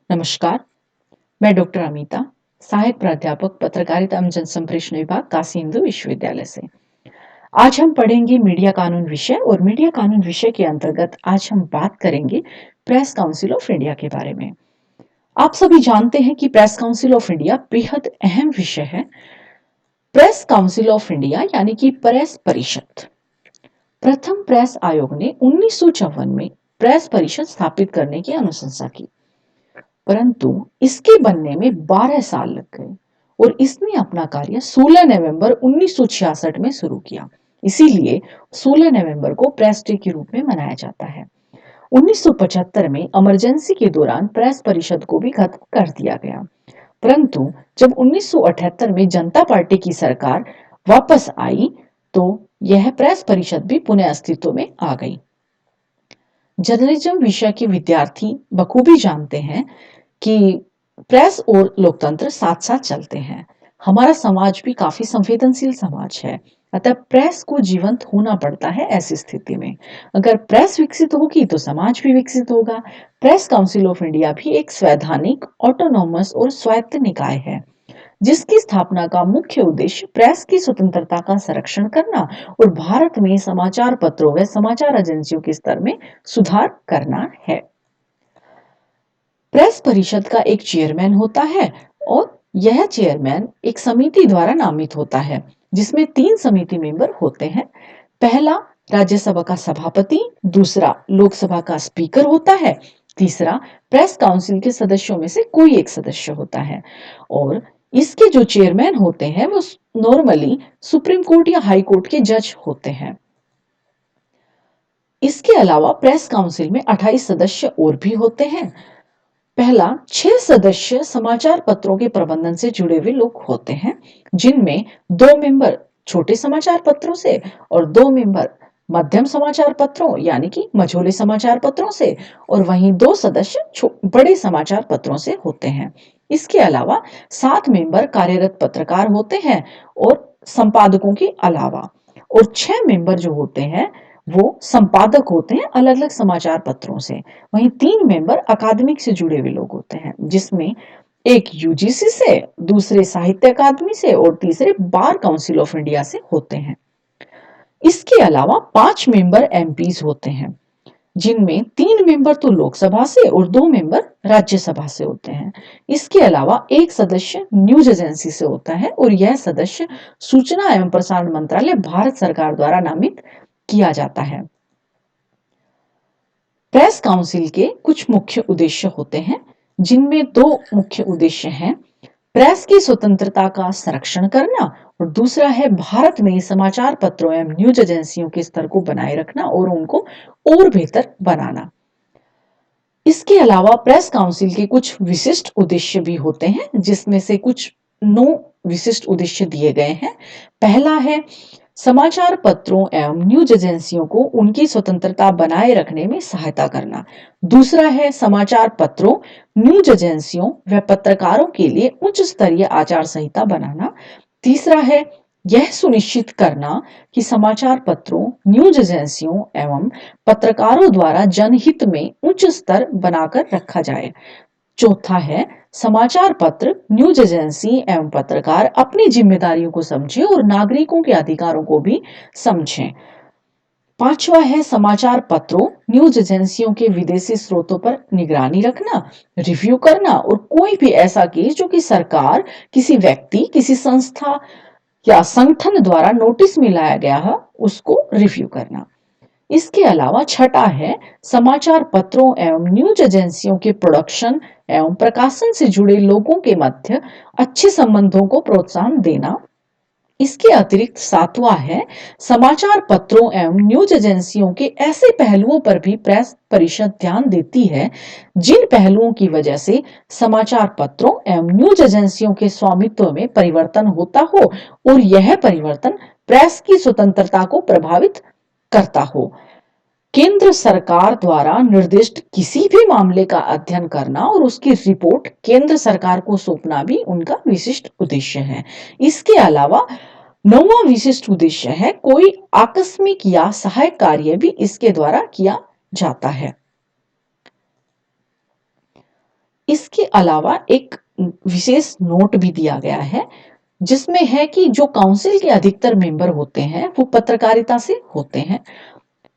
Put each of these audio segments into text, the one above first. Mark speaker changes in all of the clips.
Speaker 1: नमस्कार, मैं डॉक्टर अमीता, सहायक प्राध्यापक पत्रकारिता एवं जनसंप्रेषण विभाग काशी हिंदू विश्वविद्यालय से। आज हम पढ़ेंगे मीडिया कानून विषय और मीडिया कानून विषय के अंतर्गत आज हम बात करेंगे प्रेस काउंसिल ऑफ इंडिया के बारे में। आप सभी जानते हैं कि प्रेस काउंसिल ऑफ इंडिया बेहद अहम विषय है। प्रेस काउंसिल ऑफ इंडिया यानी कि प्रेस परिषद। प्रथम प्रेस आयोग ने 1954 में प्रेस परिषद स्थापित करने की अनुशंसा की, परंतु इसके बनने में 12 साल लग गए और इसने अपना कार्य 16 नवंबर 1966 में शुरू किया। इसीलिए 16 नवंबर को प्रेस डे के रूप में मनाया जाता है। 1975 में इमरजेंसी के दौरान प्रेस परिषद को भी खत्म कर दिया गया, परंतु जब 1978 में जनता पार्टी की सरकार वापस आई तो यह प्रेस परिषद भी पुनः अस्तित्व में आ गई। जर्नलिज्म विषय के विद्यार्थी बखूबी जानते हैं कि प्रेस और लोकतंत्र साथ साथ चलते हैं। हमारा समाज भी काफी संवेदनशील समाज है, अतः प्रेस को जीवंत होना पड़ता है। ऐसी स्थिति में अगर प्रेस विकसित होगी तो समाज भी विकसित होगा। प्रेस काउंसिल ऑफ इंडिया भी एक संवैधानिक, ऑटोनॉमस और स्वायत्त निकाय है, जिसकी स्थापना का मुख्य उद्देश्य प्रेस की स्वतंत्रता का संरक्षण करना और भारत में समाचार पत्रों व समाचार एजेंसियों के स्तर में सुधार करना है। प्रेस परिषद का एक चेयरमैन होता है और यह चेयरमैन एक समिति द्वारा नामित होता है, जिसमें 3 समिति मेंबर होते हैं। पहला राज्यसभा का सभापति, दूसरा लोकसभा का स्पीकर होता है, तीसरा प्रेस काउंसिल के सदस्यों में से कोई एक सदस्य होता है। और इसके जो चेयरमैन होते हैं वो नॉर्मली सुप्रीम कोर्ट या हाई कोर्ट के जज होते हैं। इसके अलावा प्रेस काउंसिल में 28 सदस्य और भी होते हैं। पहला 6 सदस्य समाचार पत्रों के प्रबंधन से जुड़े हुए लोग होते हैं, जिनमें 2 मेंबर छोटे समाचार पत्रों से और 2 मेंबर मध्यम समाचार पत्रों यानी कि मझोले समाचार पत्रों से और वहीं 2 सदस्य बड़े समाचार पत्रों से होते हैं। इसके अलावा 7 मेंबर कार्यरत पत्रकार होते हैं और संपादकों के अलावा, और 6 मेंबर जो होते हैं वो संपादक होते हैं अलग अलग समाचार पत्रों से। वहीं 3 मेंबर अकादमिक से जुड़े हुए लोग होते हैं, जिसमें एक यूजीसी से, दूसरे साहित्य अकादमी से और तीसरे बार काउंसिल ऑफ इंडिया से होते हैं। इसके अलावा 5 मेंबर एमपीज होते हैं, जिनमें 3 मेंबर तो लोकसभा से और 2 मेंबर राज्यसभा से होते हैं। इसके अलावा एक सदस्य न्यूज एजेंसी से होता है और यह सदस्य सूचना एवं प्रसारण मंत्रालय भारत सरकार द्वारा नामित किया जाता है। प्रेस काउंसिल के कुछ मुख्य उद्देश्य होते हैं, जिनमें 2 मुख्य उद्देश्य हैं। प्रेस की स्वतंत्रता का संरक्षण करना और दूसरा है भारत में समाचार पत्रों एवं न्यूज एजेंसियों के स्तर को बनाए रखना और उनको और बेहतर बनाना। इसके अलावा प्रेस काउंसिल के कुछ विशिष्ट उद्देश्य भी होते हैं, जिसमें से कुछ 9 विशिष्ट उद्देश्य दिए गए हैं। पहला है समाचार पत्रों एवं न्यूज एजेंसियों को उनकी स्वतंत्रता बनाए रखने में सहायता करना। दूसरा है समाचार पत्रों, न्यूज एजेंसियों व पत्रकारों के लिए उच्च स्तरीय आचार संहिता बनाना। तीसरा है यह सुनिश्चित करना कि समाचार पत्रों, न्यूज एजेंसियों एवं पत्रकारों द्वारा जनहित में उच्च स्तर बनाकर रखा जाए। चौथा है समाचार पत्र, न्यूज एजेंसी एवं पत्रकार अपनी जिम्मेदारियों को समझें और नागरिकों के अधिकारों को भी समझें। पांचवा है समाचार पत्रों, न्यूज एजेंसियों के विदेशी स्रोतों पर निगरानी रखना, रिव्यू करना और कोई भी ऐसा केस जो कि सरकार, किसी व्यक्ति, किसी संस्था या संगठन द्वारा नोटिस में लाया गया है, उसको रिव्यू करना। इसके अलावा छठा है समाचार पत्रों एवं न्यूज एजेंसियों के प्रोडक्शन एवं प्रकाशन से जुड़े लोगों के मध्य अच्छे संबंधों को प्रोत्साहन देना। इसके अतिरिक्त सातवां है समाचार पत्रों एवं न्यूज एजेंसियों के ऐसे पहलुओं पर भी प्रेस परिषद ध्यान देती है जिन पहलुओं की वजह से समाचार पत्रों एवं न्यूज एजेंसियों के स्वामित्व में परिवर्तन होता हो और यह परिवर्तन प्रेस की स्वतंत्रता को प्रभावित करता हो। केंद्र सरकार द्वारा निर्दिष्ट किसी भी मामले का अध्ययन करना और उसकी रिपोर्ट केंद्र सरकार को सौंपना भी उनका विशिष्ट उद्देश्य है। इसके अलावा 9वां विशिष्ट उद्देश्य है कोई आकस्मिक या सहायक कार्य भी इसके द्वारा किया जाता है। इसके अलावा एक विशेष नोट भी दिया गया है जिसमें है कि जो काउंसिल के अधिकतर मेंबर होते हैं वो पत्रकारिता से होते हैं।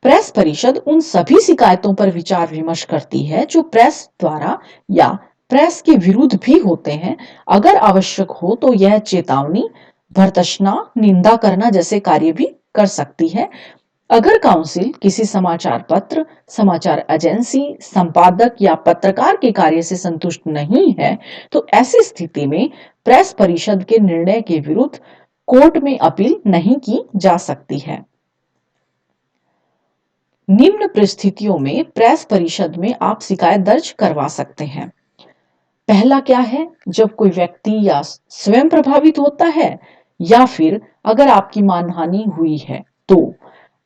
Speaker 1: प्रेस परिषद उन सभी शिकायतों पर विचार विमर्श करती है जो प्रेस द्वारा या प्रेस के विरुद्ध भी होते हैं। अगर आवश्यक हो तो यह चेतावनी, भर्त्सना, निंदा करना जैसे कार्य भी कर सकती है। अगर काउंसिल किसी समाचार पत्र, समाचार एजेंसी, संपादक या पत्रकार के कार्य से संतुष्ट नहीं है तो ऐसी स्थिति में प्रेस परिषद के निर्णय के विरुद्ध कोर्ट में अपील नहीं की जा सकती है। निम्न परिस्थितियों में प्रेस परिषद में आप शिकायत दर्ज करवा सकते हैं। पहला क्या है, जब कोई व्यक्ति या स्वयं प्रभावित होता है या फिर अगर आपकी मानहानि हुई है तो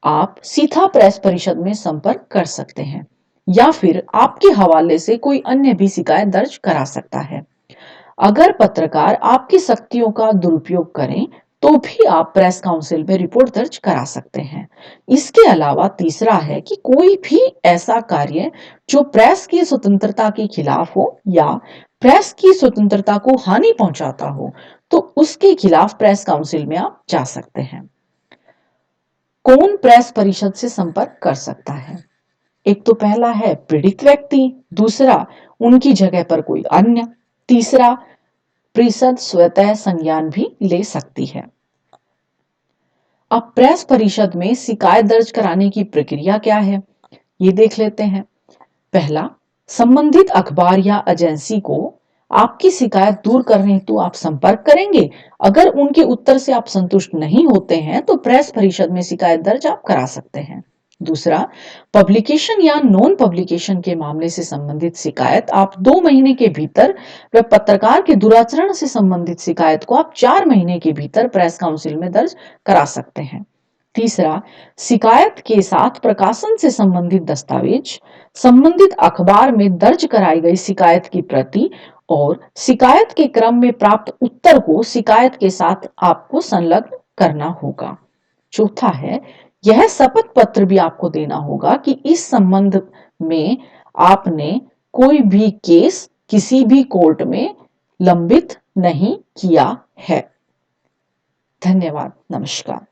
Speaker 1: आप सीधा प्रेस परिषद में संपर्क कर सकते हैं या फिर आपके हवाले से कोई अन्य भी शिकायत दर्ज करा सकता है। अगर पत्रकार आपकी शक्तियों का दुरुपयोग करें तो भी आप प्रेस काउंसिल में रिपोर्ट दर्ज करा सकते हैं। इसके अलावा तीसरा है कि कोई भी ऐसा कार्य जो प्रेस की स्वतंत्रता के खिलाफ हो या प्रेस की स्वतंत्रता को हानि पहुंचाता हो तो उसके खिलाफ प्रेस काउंसिल में आप जा सकते हैं। कौन प्रेस परिषद से संपर्क कर सकता है? एक तो पहला है पीड़ित व्यक्ति, दूसरा उनकी जगह पर कोई अन्य, तीसरा परिषद स्वतः संज्ञान भी ले सकती है। अब प्रेस परिषद में शिकायत दर्ज कराने की प्रक्रिया क्या है, ये देख लेते हैं। पहला, संबंधित अखबार या एजेंसी को आपकी शिकायत दूर करने हेतु आप संपर्क करेंगे। अगर उनके उत्तर से आप संतुष्ट नहीं होते हैं तो प्रेस परिषद में शिकायत दर्ज आप करा सकते हैं। दूसरा, पब्लिकेशन या नॉन पब्लिकेशन के मामले से संबंधित शिकायत आप 2 महीने के भीतर व पत्रकार के दुराचरण से संबंधित शिकायत को आप 4 महीने के भीतर प्रेस काउंसिल में दर्ज करा सकते हैं। तीसरा, शिकायत के साथ प्रकाशन से संबंधित दस्तावेज, संबंधित अखबार में दर्ज कराई गई शिकायत की प्रति और शिकायत के क्रम में प्राप्त उत्तर को शिकायत के साथ आपको संलग्न करना होगा। चौथा है, यह शपथ पत्र भी आपको देना होगा कि इस संबंध में आपने कोई भी केस किसी भी कोर्ट में लंबित नहीं किया है। धन्यवाद। नमस्कार।